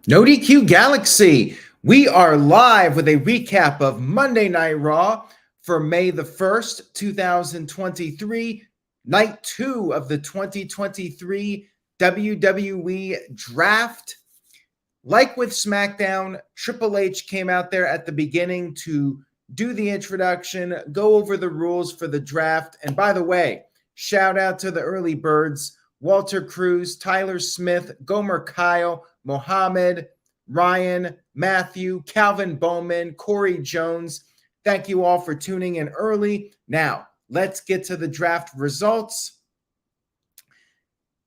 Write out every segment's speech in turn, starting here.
No DQ Galaxy. We are live with a recap of Monday Night Raw for May the 1st, 2023, night 2 of the 2023 WWE Draft. Like with SmackDown, Triple H came out there at the beginning to do the introduction, go over the rules for the draft. And by the way, shout out to the early birds, Walter Cruz, Tyler Smith, Gomer Kyle, Mohammed, Ryan, Matthew, Calvin Bowman, Corey Jones. Thank you all for tuning in early. Now, let's get to the draft results.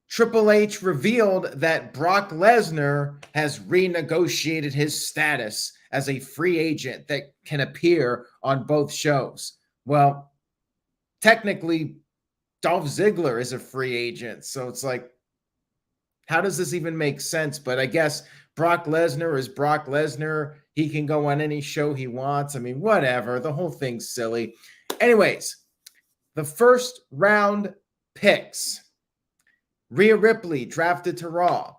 Triple H revealed that Brock Lesnar has renegotiated his status as a free agent that can appear on both shows. Well, technically, Dolph Ziggler is a free agent, so it's like, how does this even make sense? But I guess Brock Lesnar is Brock Lesnar. He can go on any show he wants. I mean, whatever. The whole thing's silly. Anyways, the first round picks. Rhea Ripley drafted to Raw.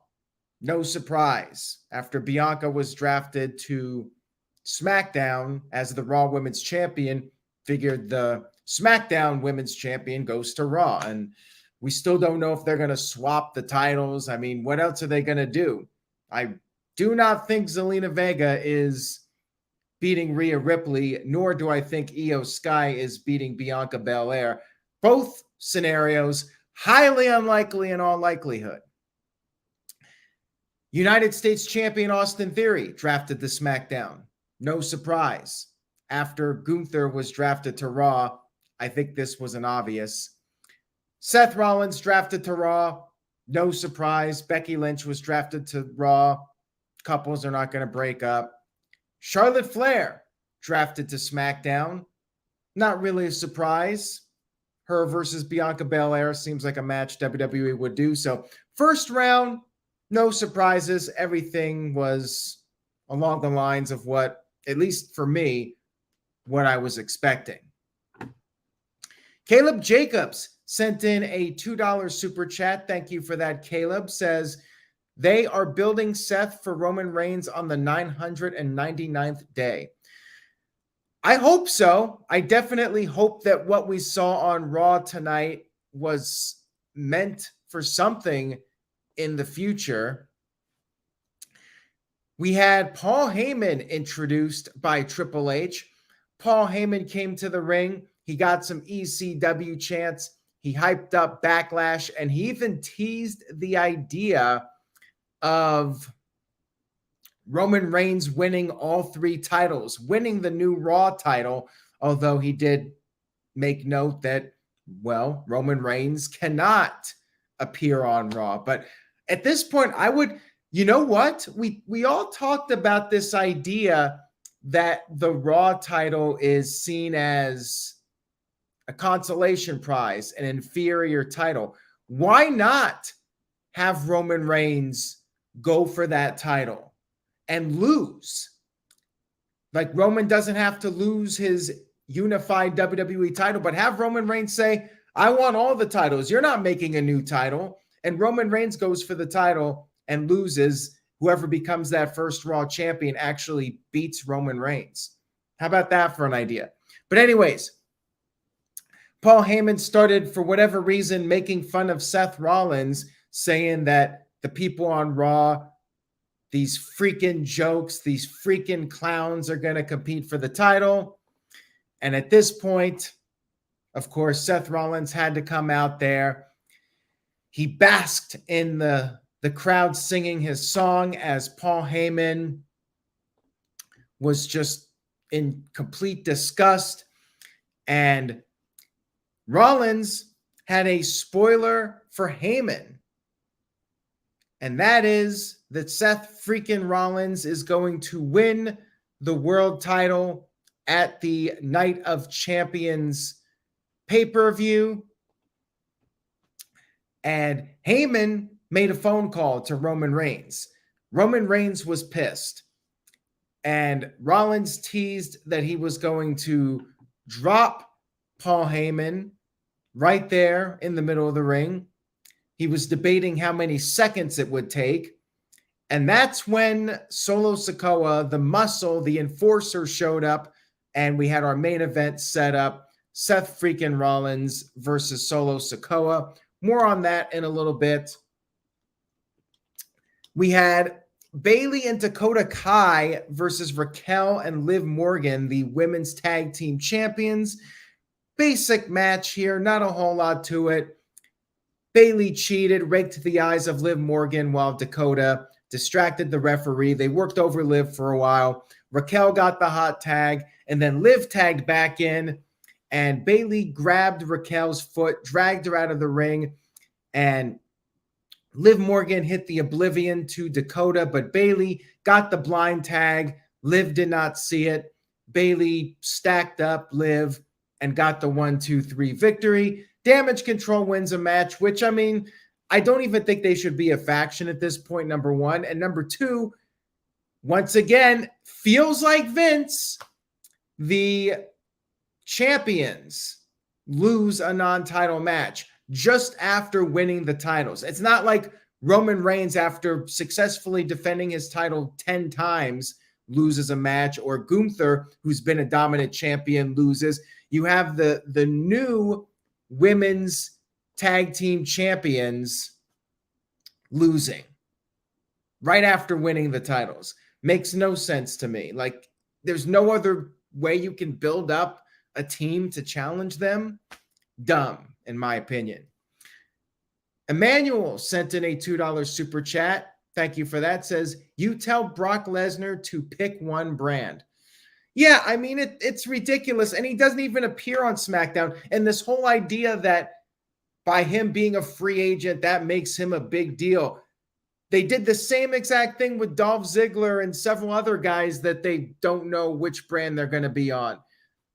No surprise. After Bianca was drafted to SmackDown as the Raw Women's Champion, figured the SmackDown Women's Champion goes to Raw. And we still don't know if they're going to swap the titles. I mean, what else are they going to do? I do not think Zelina Vega is beating Rhea Ripley, nor do I think Io Sky is beating Bianca Belair. Both scenarios highly unlikely in all likelihood. United States Champion Austin Theory drafted to SmackDown. No surprise. After Gunther was drafted to Raw, I think this was an obvious. Seth Rollins drafted to Raw. No surprise. Becky Lynch was drafted to Raw. Couples are not going to break up. Charlotte Flair drafted to SmackDown. Not really a surprise. Her versus Bianca Belair seems like a match WWE would do. So first round, no surprises. Everything was along the lines of what, at least for me, what I was expecting. Caleb Jacobs sent in a $2 super chat. Thank you for that, Caleb. Says, they are building Seth for Roman Reigns on the 999th day. I hope so. I definitely hope that what we saw on Raw tonight was meant for something in the future. We had Paul Heyman introduced by Triple H. Paul Heyman came to the ring. He got some ECW chants. He hyped up Backlash, and he even teased the idea of Roman Reigns winning all three titles, winning the new Raw title, although he did make note that, well, Roman Reigns cannot appear on Raw. But at this point, I would, you know what? We all talked about this idea that the Raw title is seen as a consolation prize, an inferior title. Why not have Roman Reigns go for that title and lose? Like, Roman doesn't have to lose his unified WWE title, but have Roman Reigns say, I want all the titles. You're not making a new title. And Roman Reigns goes for the title and loses. Whoever becomes that first Raw champion actually beats Roman Reigns. How about that for an idea? But anyways, Paul Heyman started, for whatever reason, making fun of Seth Rollins, saying that the people on Raw, these freaking jokes, these freaking clowns are going to compete for the title. And at this point, of course, Seth Rollins had to come out there. He basked in the crowd singing his song as Paul Heyman was just in complete disgust. And Rollins had a spoiler for Heyman. And that is that Seth freaking Rollins is going to win the world title at the Night of Champions pay-per-view. And Heyman made a phone call to Roman Reigns. Roman Reigns was pissed. And Rollins teased that he was going to drop Paul Heyman right there in the middle of the ring. He was debating how many seconds it would take. And that's when Solo Sikoa, the muscle, the enforcer, showed up, and we had our main event set up. Seth freaking Rollins versus Solo Sikoa. More on that in a little bit. We had Bayley and Dakota Kai versus Raquel and Liv Morgan, the women's tag team champions. Basic match here, not a whole lot to it. Bayley cheated, raked the eyes of Liv Morgan while Dakota distracted the referee. They worked over Liv for a while. Raquel got the hot tag, and then Liv tagged back in, and Bayley grabbed Raquel's foot, dragged her out of the ring, and Liv Morgan hit the Oblivion to Dakota, but Bayley got the blind tag. Liv did not see it. Bayley stacked up Liv and got the 1-2-3 victory. Damage Control wins a match, which, I mean, I don't even think they should be a faction at this point, number one. And number two, once again, feels like Vince, the champions lose a non-title match just after winning the titles. It's not like Roman Reigns, after successfully defending his title 10 times, loses a match, or Gunther, who's been a dominant champion, loses. You have the new women's tag team champions losing right after winning the titles. Makes no sense to me. Like, there's no other way you can build up a team to challenge them. Dumb, in my opinion. Emmanuel sent in a $2 super chat. Thank you for that. Says, you tell Brock Lesnar to pick one brand. Yeah, I mean, it's ridiculous. And he doesn't even appear on SmackDown. And this whole idea that by him being a free agent, that makes him a big deal. They did the same exact thing with Dolph Ziggler and several other guys that they don't know which brand they're going to be on.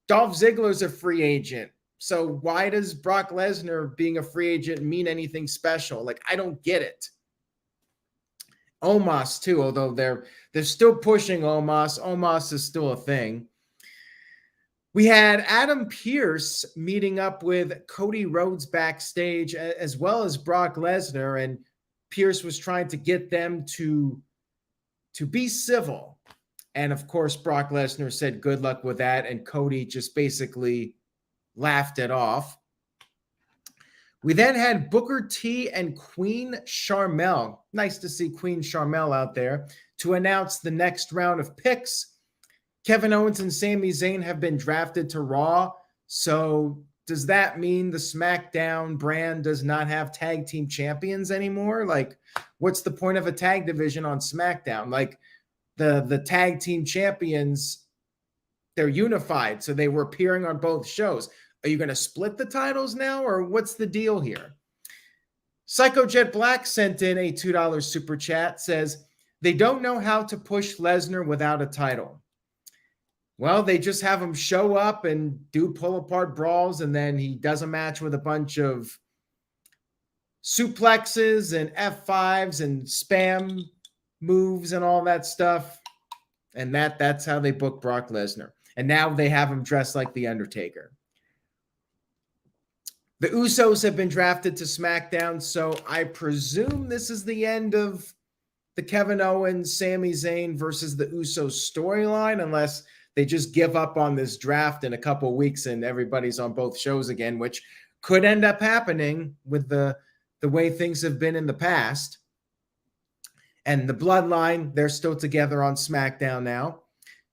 Dolph Ziggler's a free agent. So why does Brock Lesnar being a free agent mean anything special? Like, I don't get it. Omos too, although they're still pushing Omos. Omos is still a thing. We had Adam Pearce meeting up with Cody Rhodes backstage, as well as Brock Lesnar, and Pearce was trying to get them to be civil. And of course, Brock Lesnar said good luck with that, and Cody just basically laughed it off. We then had Booker T and Queen Sharmell. Nice to see Queen Sharmell out there to announce the next round of picks. Kevin Owens and Sami Zayn have been drafted to Raw. So does that mean the SmackDown brand does not have tag team champions anymore? Like, what's the point of a tag division on SmackDown? Like, the tag team champions, they're unified. So they were appearing on both shows. Are you going to split the titles now, or what's the deal here? Psycho Jet Black sent in a $2 super chat. Says, they don't know how to push Lesnar without a title. Well, they just have him show up and do pull-apart brawls, and then he does a match with a bunch of suplexes and F5s and spam moves and all that stuff. And that's how they book Brock Lesnar. And now they have him dressed like The Undertaker. The Usos have been drafted to SmackDown, so I presume this is the end of the Kevin Owens, Sami Zayn versus the Usos storyline, unless they just give up on this draft in a couple of weeks and everybody's on both shows again, which could end up happening with the way things have been in the past. And the Bloodline, they're still together on SmackDown now.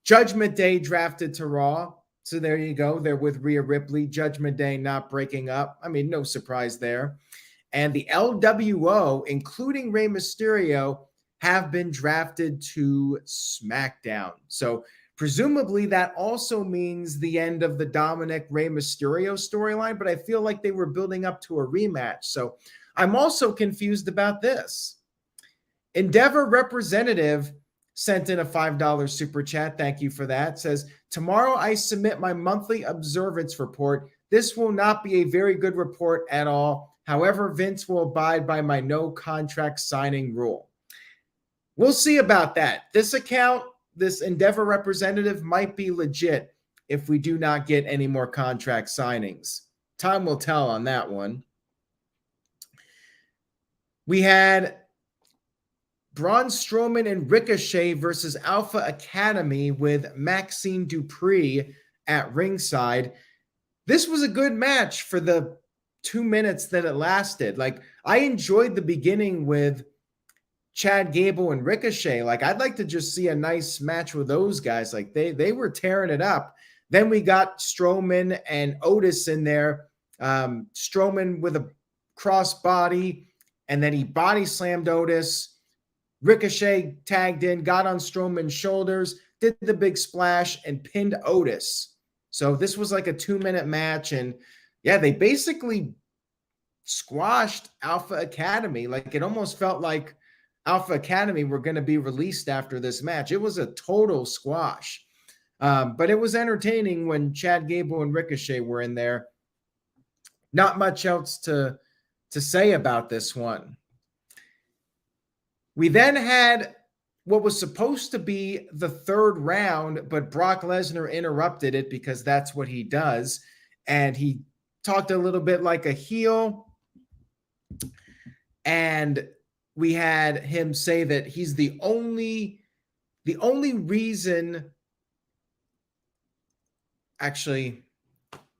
Judgment Day drafted to Raw. So there you go. They're with Rhea Ripley. Judgment Day not breaking up. I mean, no surprise there. And the LWO, including Rey Mysterio, have been drafted to SmackDown. So presumably that also means the end of the Dominic Rey Mysterio storyline, but I feel like they were building up to a rematch. So I'm also confused about this. Endeavor representative sent in a $5 super chat. Thank you for that. Says, tomorrow I submit my monthly observance report. This will not be a very good report at all. However, Vince will abide by my no contract signing rule. We'll see about that. This account, this Endeavor representative might be legit if we do not get any more contract signings. Time will tell on that one. We had Braun Strowman and Ricochet versus Alpha Academy with Maxine Dupree at ringside. This was a good match for the 2 minutes that it lasted. Like, I enjoyed the beginning with Chad Gable and Ricochet. Like, I'd like to just see a nice match with those guys. Like, they were tearing it up. Then we got Strowman and Otis in there. Strowman with a crossbody, and then he body slammed Otis. Ricochet tagged in, got on Strowman's shoulders, did the big splash, and pinned Otis. So this was like a 2-minute match. And yeah, they basically squashed Alpha Academy. Like, it almost felt like Alpha Academy were going to be released after this match. It was a total squash. But it was entertaining when Chad Gable and Ricochet were in there. Not much else to say about this one. We then had what was supposed to be the third round, but Brock Lesnar interrupted it because that's what he does. And he talked a little bit like a heel. And we had him say that he's the only reason. Actually,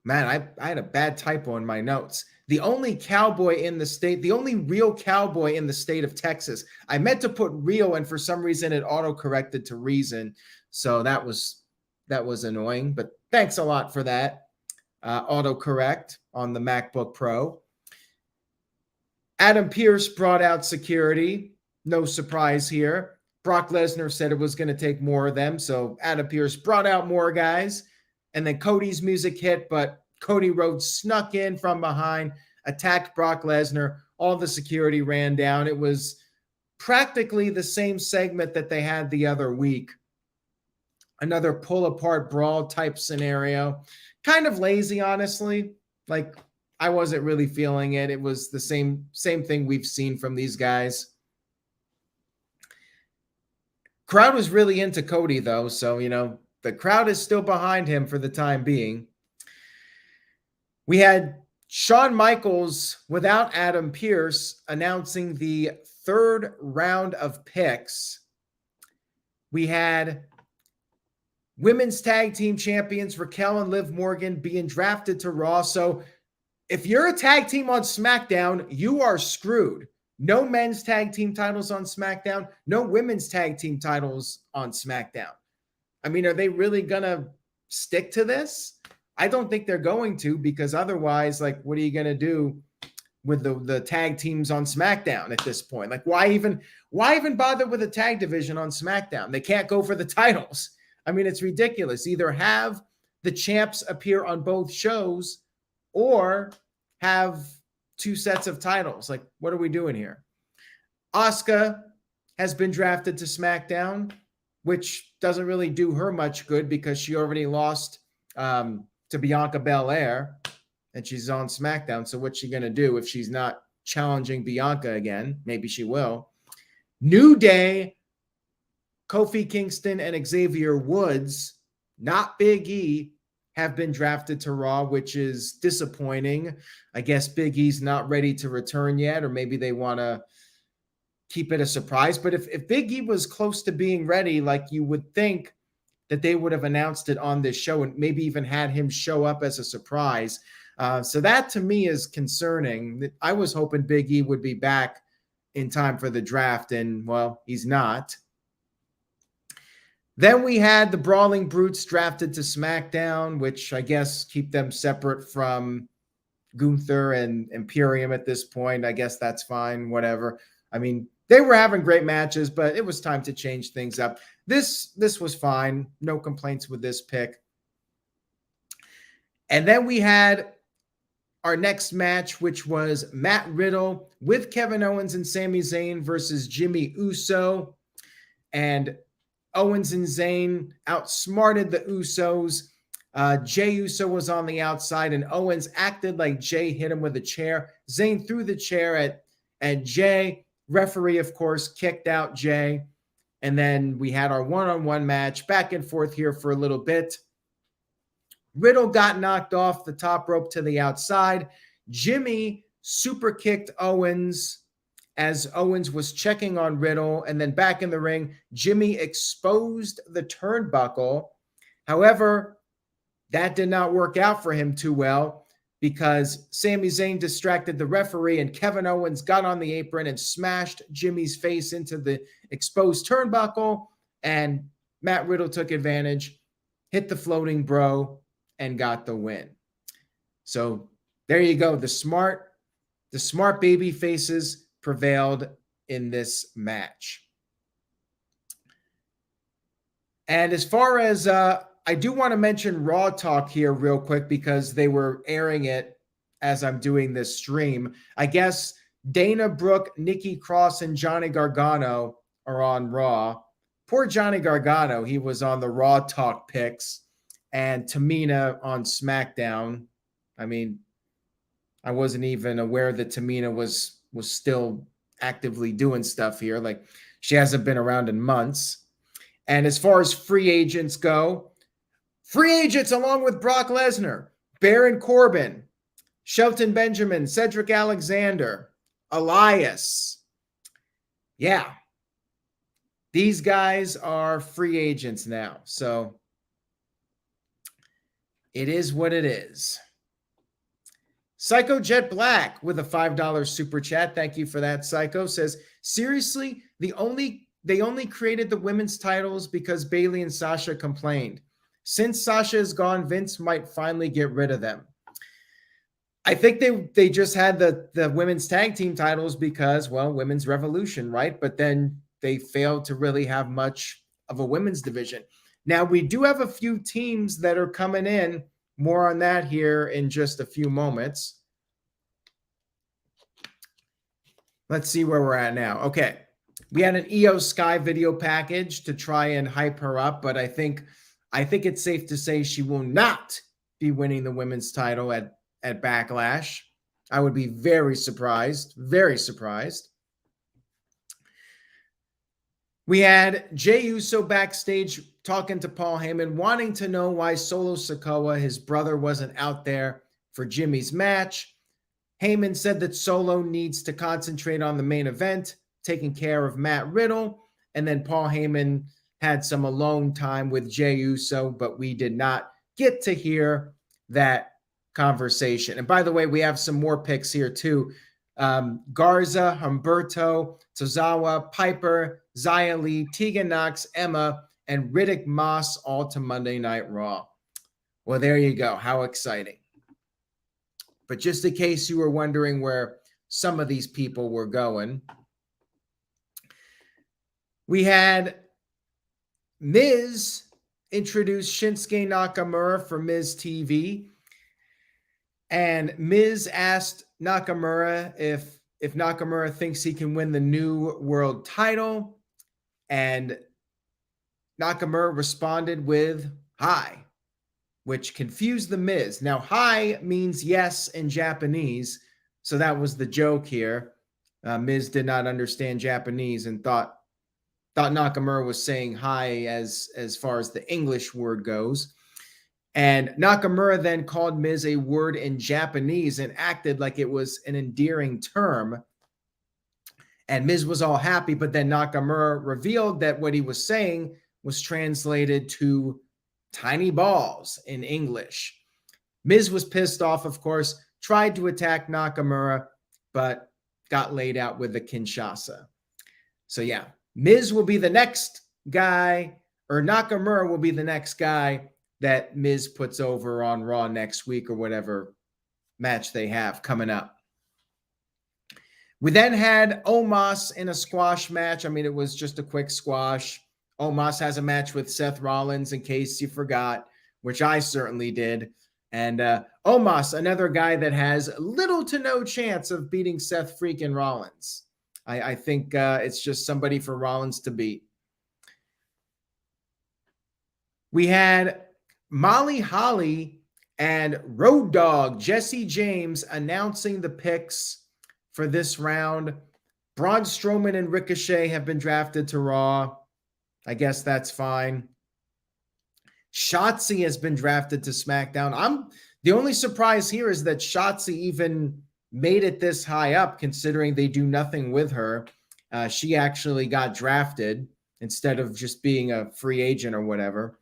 man, I had a bad typo in my notes. The only cowboy in the state, the only real cowboy in the state of Texas. I meant to put real, and for some reason it auto-corrected to reason. So that was annoying, but thanks a lot for that. Autocorrect on the MacBook Pro. Adam Pearce brought out security. No surprise here. Brock Lesnar said it was going to take more of them, so Adam Pearce brought out more guys. And then Cody's music hit, but Cody Rhodes snuck in from behind, attacked Brock Lesnar. All the security ran down. It was practically the same segment that they had the other week. Another pull-apart brawl type scenario. Kind of lazy, honestly. Like, I wasn't really feeling it. It was the same thing we've seen from these guys. Crowd was really into Cody, though, so, the crowd is still behind him for the time being. We had Shawn Michaels without Adam Pearce announcing the third round of picks. We had women's tag team champions Raquel and Liv Morgan being drafted to Raw. So if you're a tag team on SmackDown, you are screwed. No men's tag team titles on SmackDown. No women's tag team titles on SmackDown. I mean, are they really going to stick to this? I don't think they're going to, because otherwise, like, what are you going to do with the tag teams on SmackDown at this point? Like, why even bother with a tag division on SmackDown? They can't go for the titles. I mean, it's ridiculous. Either have the champs appear on both shows or have two sets of titles. Like, what are we doing here? Asuka has been drafted to SmackDown, which doesn't really do her much good because she already lost to Bianca Belair, and she's on SmackDown. So what's she going to do if she's not challenging Bianca again? Maybe she will. New Day, Kofi Kingston and Xavier Woods, not Big E, have been drafted to Raw, which is disappointing. I guess Big E's not ready to return yet, or maybe they want to keep it a surprise. But if Big E was close to being ready, like, you would think that they would have announced it on this show and maybe even had him show up as a surprise. So that to me is concerning. I was hoping Big E would be back in time for the draft, and well, he's not. Then we had the Brawling Brutes drafted to SmackDown, which I guess keep them separate from Gunther and Imperium at this point. I guess that's fine, whatever. I mean, they were having great matches, but it was time to change things up. This was fine. No complaints with this pick. And then we had our next match, which was Matt Riddle with Kevin Owens and Sami Zayn versus Jimmy Uso. And Owens and Zayn outsmarted the Usos. Jey Uso was on the outside, and Owens acted like Jey hit him with a chair. Zayn threw the chair at Jey. Referee, of course, kicked out Jey. And then we had our one-on-one match, back and forth here for a little bit. Riddle got knocked off the top rope to the outside. Jimmy super kicked Owens, as Owens was checking on Riddle, and then back in the ring, Jimmy exposed the turnbuckle. However, that did not work out for him too well because Sami Zayn distracted the referee and Kevin Owens got on the apron and smashed Jimmy's face into the exposed turnbuckle, and Matt Riddle took advantage, hit the floating bro, and got the win. So there you go. The smart baby faces prevailed in this match. And as far as I do want to mention Raw Talk here real quick because they were airing it as I'm doing this stream. I guess Dana Brooke, Nikki Cross, and Johnny Gargano are on Raw. Poor Johnny Gargano, he was on the Raw Talk picks, and Tamina on SmackDown. I mean, I wasn't even aware that Tamina was still actively doing stuff here. Like, she hasn't been around in months. And as far as free agents go, free agents along with Brock Lesnar, Baron Corbin, Shelton Benjamin, Cedric Alexander, Elias. Yeah. These guys are free agents now. So it is what it is. Psycho Jet Black with a $5 super chat. Thank you for that, Psycho. Says, seriously, they only created the women's titles because Bayley and Sasha complained. Since Sasha is gone, Vince might finally get rid of them. I think they just had the women's tag team titles because, well, Women's Revolution, right? But then they failed to really have much of a women's division. Now, we do have a few teams that are coming in. More on that here in just a few moments. Let's see where we're at now. Okay. We had an Io Sky video package to try and hype her up, but I think it's safe to say she will not be winning the women's title at Backlash. I would be very surprised, very surprised. We had Jey Uso backstage talking to Paul Heyman, wanting to know why Solo Sikoa, his brother, wasn't out there for Jimmy's match. Heyman said that Solo needs to concentrate on the main event, taking care of Matt Riddle. And then Paul Heyman had some alone time with Jey Uso, but we did not get to hear that conversation. And by the way, we have some more picks here too. Garza, Humberto, Tozawa, Piper, Xia Li, Tegan Nox, Emma, and Riddick Moss all to Monday Night Raw. Well, there you go. How exciting. But just in case you were wondering where some of these people were going, we had Miz introduce Shinsuke Nakamura for Miz TV. And Miz asked Nakamura if Nakamura thinks he can win the new world title. And Nakamura responded with hi, which confused the Miz. Now, hi means yes in Japanese. So that was the joke here. Miz did not understand Japanese and thought Nakamura was saying hi as far as the English word goes. And Nakamura then called Miz a word in Japanese and acted like it was an endearing term. And Miz was all happy, but then Nakamura revealed that what he was saying was translated to tiny balls in English. Miz was pissed off, of course, tried to attack Nakamura, but got laid out with the Kinshasa. So yeah, Miz will be the next guy, or Nakamura will be the next guy that Miz puts over on Raw next week or whatever match they have coming up. We then had Omos in a squash match. I mean, it was just a quick squash. Omos has a match with Seth Rollins, in case you forgot, which I certainly did. And Omos, another guy that has little to no chance of beating Seth freaking Rollins. I think it's just somebody for Rollins to beat. We had Molly Holly and Road Dogg Jesse James announcing the picks for this round. Braun Strowman and Ricochet have been drafted to Raw. I guess that's fine. Shotzi has been drafted to SmackDown. The only surprise here is that Shotzi even made it this high up, considering they do nothing with her. She actually got drafted instead of just being a free agent or whatever.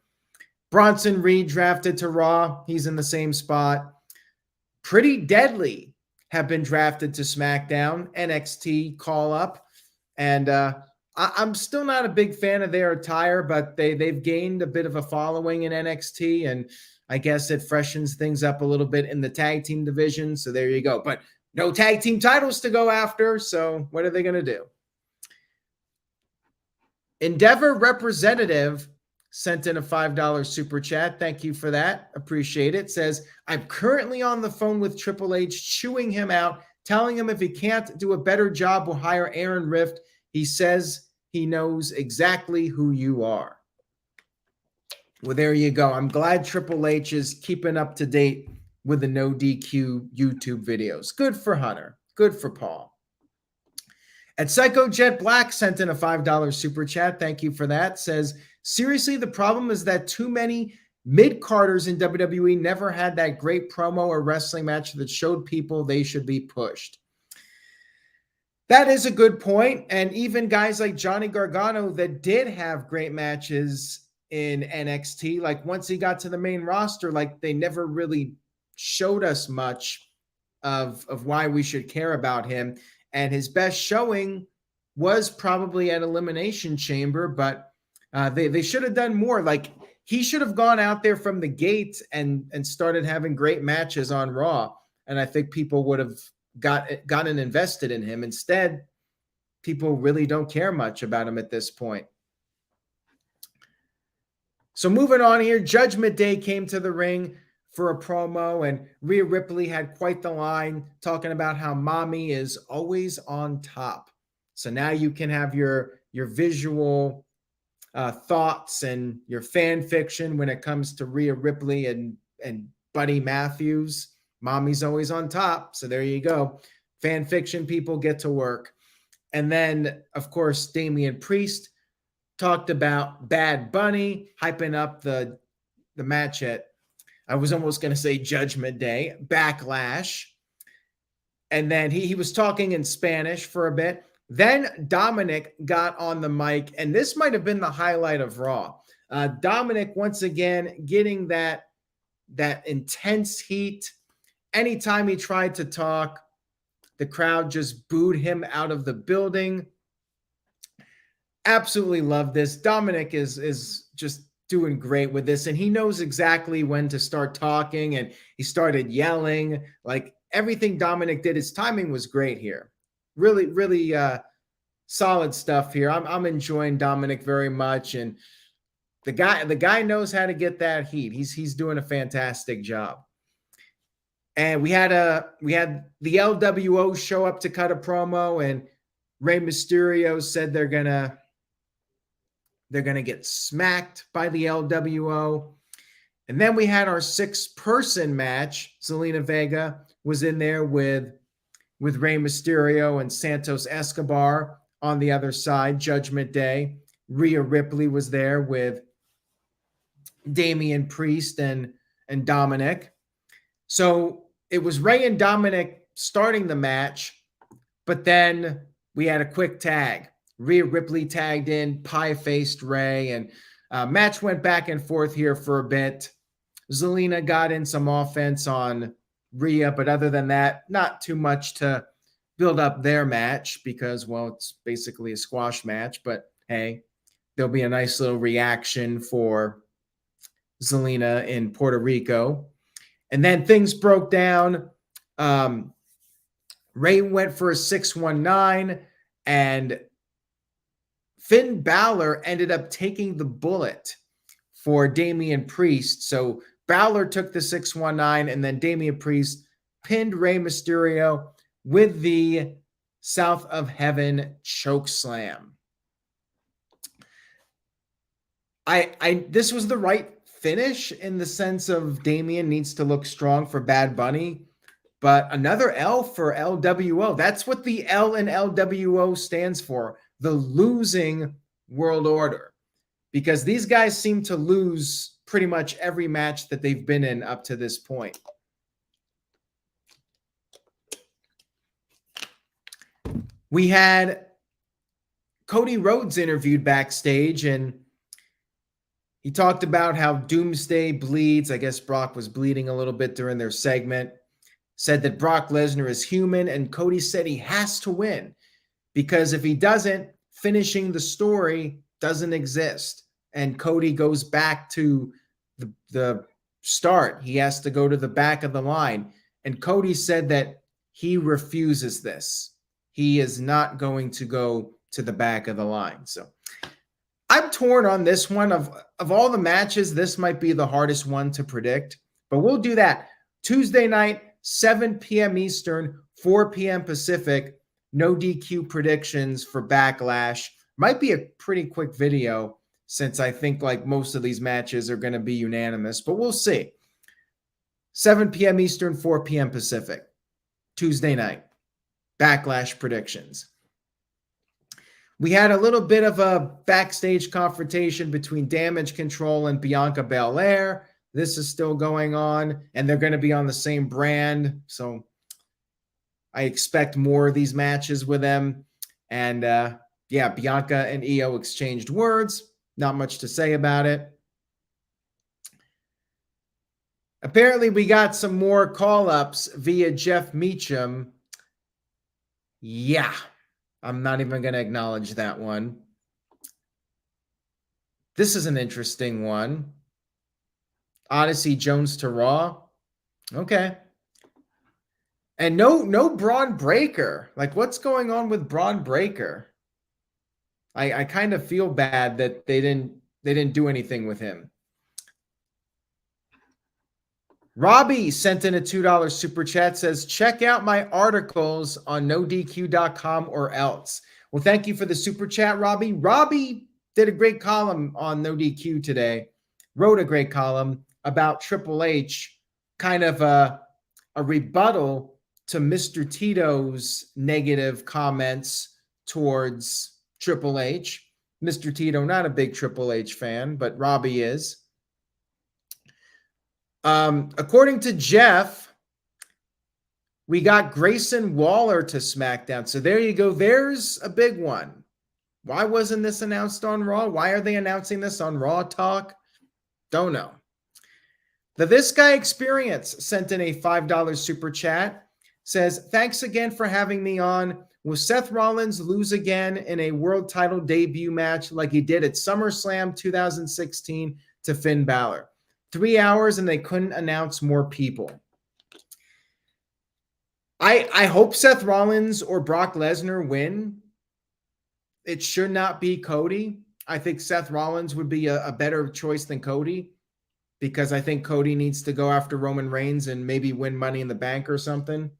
Bronson Reed drafted to Raw. He's in the same spot. Pretty Deadly have been drafted to SmackDown, NXT call up. And I'm still not a big fan of their attire, but they've gained a bit of a following in NXT, and I guess it freshens things up a little bit in the tag team division. So there you go. But no tag team titles to go after, so what are they going to do? Endeavor Representative sent in a $5 super chat. Thank you for that. Appreciate it. Says, I'm currently on the phone with Triple H, chewing him out, telling him if he can't do a better job, we'll hire Aaron Rift. He says he knows exactly who you are. Well, there you go. I'm glad Triple H is keeping up to date with the No DQ YouTube videos. Good for Hunter. Good for Paul. And Psycho Jet Black sent in a $5 super chat. Thank you for that. Says, seriously, the problem is that too many mid-carders in WWE never had that great promo or wrestling match that showed people they should be pushed. That is a good point. And even guys like Johnny Gargano that did have great matches in NXT, like once he got to the main roster, like they never really showed us much of why we should care about him. And his best showing was probably at Elimination Chamber, but they should have done more. Like he should have gone out there from the gate and started having great matches on Raw. And I think people would have gotten invested in him. Instead, people really don't care much about him at this point. So moving on here, Judgment Day came to the ring for a promo, and Rhea Ripley had quite the line talking about how mommy is always on top. So now you can have your visual thoughts and your fan fiction when it comes to Rhea Ripley and Buddy Matthews. Mommy's always on top. So there you go. Fan fiction people get to work. And then, of course, Damian Priest talked about Bad Bunny, hyping up the match at, I was almost going to say Judgment Day, Backlash. And then he was talking in Spanish for a bit. Then Dominic got on the mic, and this might have been the highlight of Raw. Dominic, once again, getting that intense heat. Anytime he tried to talk, the crowd just booed him out of the building. Absolutely love this. Dominic is just doing great with this, and he knows exactly when to start talking, and he started yelling. Like everything Dominic did, his timing was great here. Really, really solid stuff here. I'm enjoying Dominic very much, and the guy knows how to get that heat. He's doing a fantastic job. And we had the LWO show up to cut a promo, and Rey Mysterio said they're gonna get smacked by the LWO. And then we had our 6-person match. Zelina Vega was in there with Rey Mysterio and Santos Escobar on the other side, Judgment Day. Rhea Ripley was there with Damian Priest and Dominic. So it was Rey and Dominic starting the match, but then we had a quick tag. Rhea Ripley tagged in, pie-faced Rey, and match went back and forth here for a bit. Zelina got in some offense on Rhea, but other than that, not too much to build up their match because, well, it's basically a squash match, but hey, there'll be a nice little reaction for Zelina in Puerto Rico. And then things broke down. Rey went for a 619, and Finn Bálor ended up taking the bullet for Damian Priest. So Bálor took the 619, and then Damian Priest pinned Rey Mysterio with the South of Heaven choke slam. This was the right finish in the sense of Damian needs to look strong for Bad Bunny, but another L for LWO. That's what the L in LWO stands for, the losing world order, because these guys seem to lose pretty much every match that they've been in up to this point. We had Cody Rhodes interviewed backstage, and he talked about how Doomsday bleeds. I guess Brock was bleeding a little bit during their segment. Said that Brock Lesnar is human, and Cody said he has to win because if he doesn't, finishing the story doesn't exist. And Cody goes back to the start. He has to go to the back of the line. And Cody said that he refuses this. He is not going to go to the back of the line. So I'm torn on this one. Of all the matches, this might be the hardest one to predict. But we'll do that Tuesday night, 7 p.m. Eastern, 4 p.m. Pacific. No DQ predictions for Backlash. Might be a pretty quick video since I think like most of these matches are going to be unanimous, but we'll see. 7 p.m. Eastern, 4 p.m. Pacific. Tuesday night. Backlash predictions. We had a little bit of a backstage confrontation between Damage Control and Bianca Belair. This is still going on, and they're going to be on the same brand. So I expect more of these matches with them. And yeah, Bianca and Io exchanged words. Not much to say about it. Apparently, we got some more call-ups via Jeff Meacham. Yeah, I'm not even going to acknowledge that one. This is an interesting one. Odyssey Jones to Raw. Okay. And no Braun Breaker. Like, what's going on with Braun Breaker? I kind of feel bad that they didn't do anything with him. Robbie sent in a $2 super chat, says, check out my articles on NoDQ.com or else. Well, thank you for the super chat, Robbie. Robbie did a great column on NoDQ today, wrote a great column about Triple H, kind of a rebuttal to Mr. Tito's negative comments towards Triple H. Mr. Tito, not a big Triple H fan, but Robbie is. According to Jeff, we got Grayson Waller to SmackDown. So there you go. There's a big one. Why wasn't this announced on Raw? Why are they announcing this on Raw Talk? Don't know. The This Guy Experience sent in a $5 super chat. Says, thanks again for having me on. Will Seth Rollins lose again in a world title debut match like he did at SummerSlam 2016 to Finn Balor? 3 hours and they couldn't announce more people. I hope Seth Rollins or Brock Lesnar win. It should not be Cody. I think Seth Rollins would be a better choice than Cody because I think Cody needs to go after Roman Reigns and maybe win Money in the Bank or something.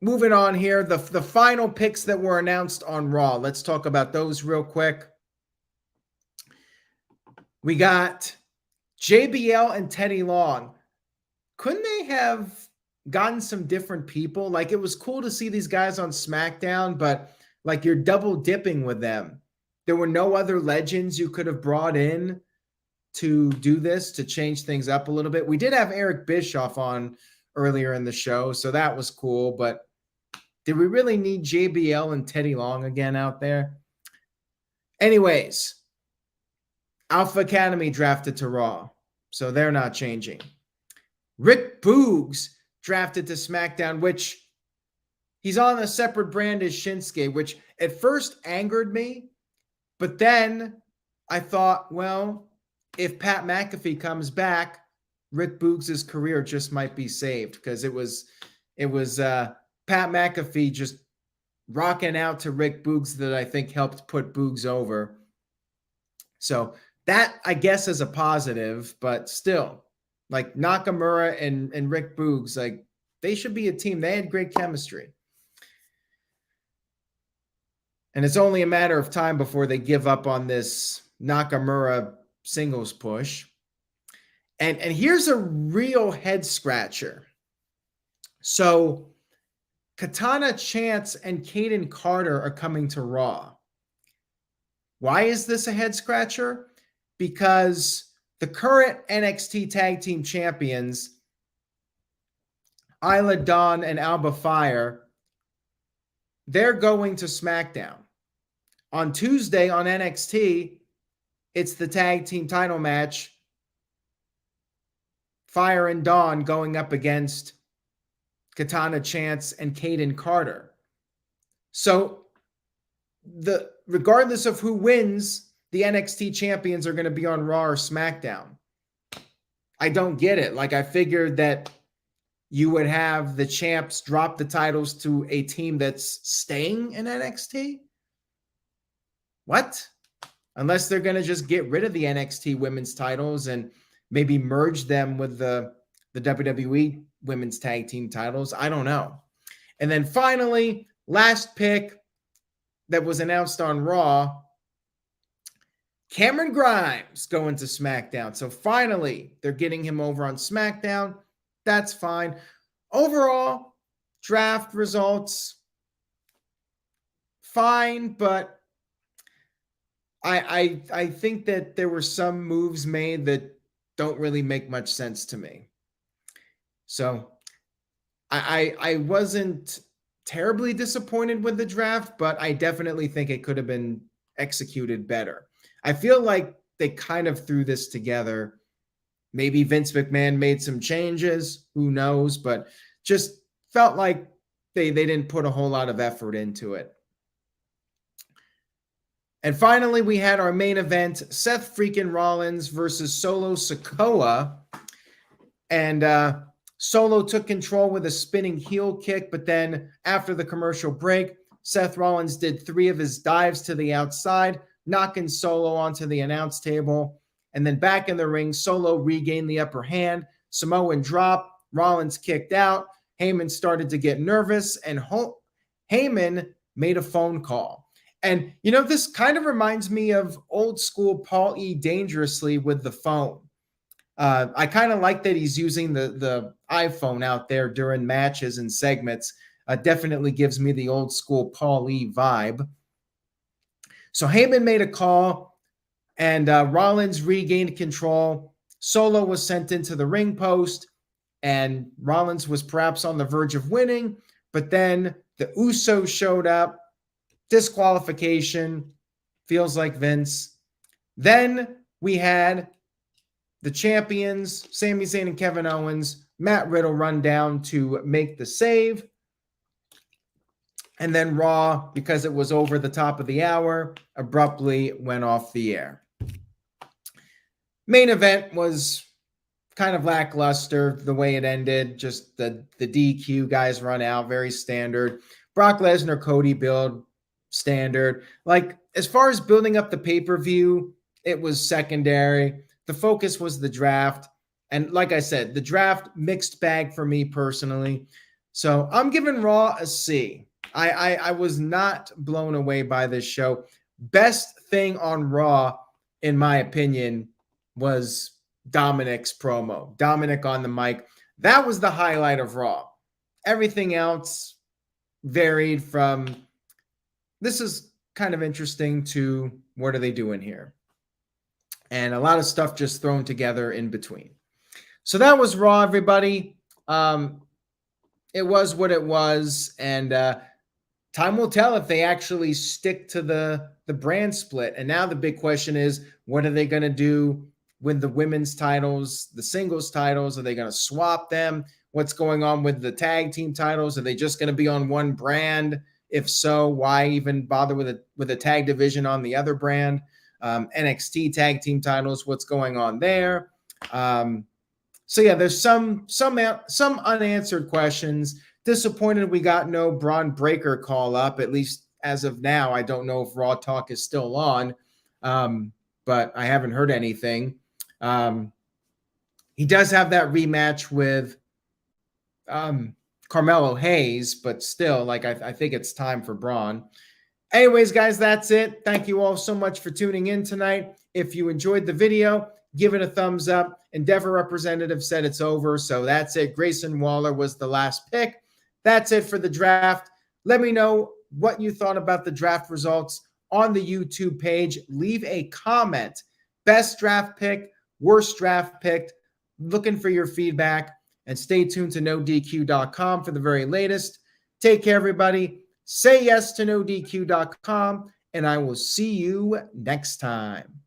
Moving on here, the final picks that were announced on Raw. Let's talk about those real quick. We got JBL and Teddy Long. Couldn't they have gotten some different people? Like, it was cool to see these guys on SmackDown, but like you're double dipping with them. There were no other legends you could have brought in to do this, to change things up a little bit. We did have Eric Bischoff on earlier in the show, so that was cool, but did we really need JBL and Teddy Long again out there? Anyways, Alpha Academy drafted to Raw, so they're not changing. Rick Boogs drafted to SmackDown, which he's on a separate brand as Shinsuke, which at first angered me, but then I thought, well, if Pat McAfee comes back, Rick Boogs' career just might be saved because it was Pat McAfee just rocking out to Rick Boogs that I think helped put Boogs over. So that, I guess, is a positive, but still, like Nakamura and Rick Boogs, like they should be a team. They had great chemistry. And it's only a matter of time before they give up on this Nakamura singles push. And here's a real head scratcher. So Katana Chance and Kaden Carter are coming to Raw. Why is this a head scratcher? Because the current NXT Tag Team Champions Isla Dawn and Alba Fire, they're going to SmackDown. On Tuesday on NXT, it's the tag team title match. Fire and Dawn going up against Katana Chance and Kaden Carter. So regardless of who wins, the NXT champions are going to be on Raw or SmackDown. I don't get it. Like, I figured that you would have the champs drop the titles to a team that's staying in NXT. What? Unless they're going to just get rid of the NXT women's titles and maybe merge them with the WWE women's tag team titles. I don't know. And then finally, last pick that was announced on Raw, Cameron Grimes going to SmackDown. So finally, they're getting him over on SmackDown. That's fine. Overall, draft results, fine, but I think that there were some moves made that don't really make much sense to me. So I wasn't terribly disappointed with the draft, but I definitely think it could have been executed better. I feel like they kind of threw this together. Maybe Vince McMahon made some changes, who knows, but just felt like they didn't put a whole lot of effort into it. And finally, we had our main event, Seth freaking Rollins versus Solo Sikoa. And Solo took control with a spinning heel kick, but then after the commercial break, Seth Rollins did 3 of his dives to the outside, knocking Solo onto the announce table. And then back in the ring, Solo regained the upper hand. Samoan drop, Rollins kicked out. Heyman started to get nervous, and Heyman made a phone call. And, you know, this kind of reminds me of old school Paul E. Dangerously with the phone. I kind of like that he's using the iPhone out there during matches and segments. Definitely gives me the old school Paul E. vibe. So Heyman made a call, and Rollins regained control. Solo was sent into the ring post, and Rollins was perhaps on the verge of winning, but then the Usos showed up. Disqualification. Feels like Vince. Then we had the champions, Sami Zayn and Kevin Owens. Matt Riddle run down to make the save. And then Raw, because it was over the top of the hour, abruptly went off the air. Main event was kind of lackluster the way it ended. Just the DQ guys run out, very standard. Brock Lesnar, Cody build, standard. Like, as far as building up the pay-per-view, it was secondary. The focus was the draft. And like I said, the draft, mixed bag for me personally. So I'm giving Raw a C. I was not blown away by this show. Best thing on Raw, in my opinion, was Dominic's promo. Dominic on the mic. That was the highlight of Raw. Everything else varied from, this is kind of interesting, to what are they doing here? And a lot of stuff just thrown together in between. So that was Raw, everybody. It was what it was. And time will tell if they actually stick to the brand split. And now the big question is, what are they going to do with the women's titles, the singles titles? Are they going to swap them? What's going on with the tag team titles? Are they just going to be on one brand? If so, why even bother with a tag division on the other brand? NXT tag team titles, what's going on there? So yeah, there's some unanswered questions. Disappointed we got no Braun Breaker call up, at least as of now. I don't know if Raw Talk is still on, but I haven't heard anything. He does have that rematch with Carmelo Hayes, but still, like, I think it's time for Braun. Anyways, guys, that's it. Thank you all so much for tuning in tonight. If you enjoyed the video, give it a thumbs up. Endeavor representative said it's over, so that's it. Grayson Waller was the last pick. That's it for the draft. Let me know what you thought about the draft results on the YouTube page. Leave a comment. Best draft pick, worst draft pick. Looking for your feedback. And stay tuned to NoDQ.com for the very latest. Take care, everybody. Say yes to NoDQ.com, and I will see you next time.